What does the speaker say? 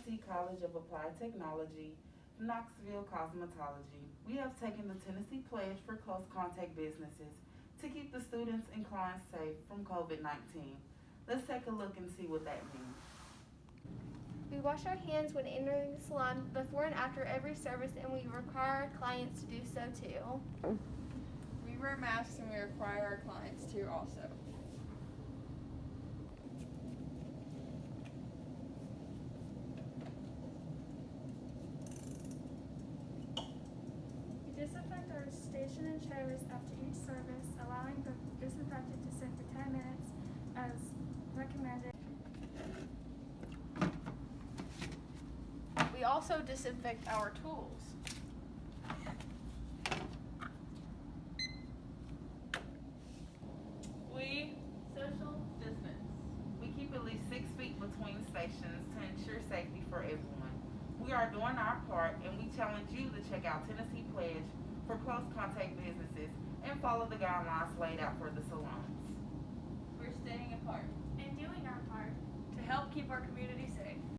Tennessee College of Applied Technology, Knoxville Cosmetology, we have taken the Tennessee Pledge for close contact businesses to keep the students and clients safe from COVID-19. Let's take a look and see what that means. We wash our hands when entering the salon before and after every service, and we require our clients to do so too. We wear masks and we require our clients to also. We disinfect our station and chairs after each service, allowing the disinfectant to sit for 10 minutes as recommended. We also disinfect our tools. We social distance. We keep at least 6 feet between stations to ensure safety for everyone. We are doing our part, and we challenge you to check out Tennessee Pledge for close contact businesses and follow the guidelines laid out for the salons. We're staying apart And doing our part to help keep our community safe.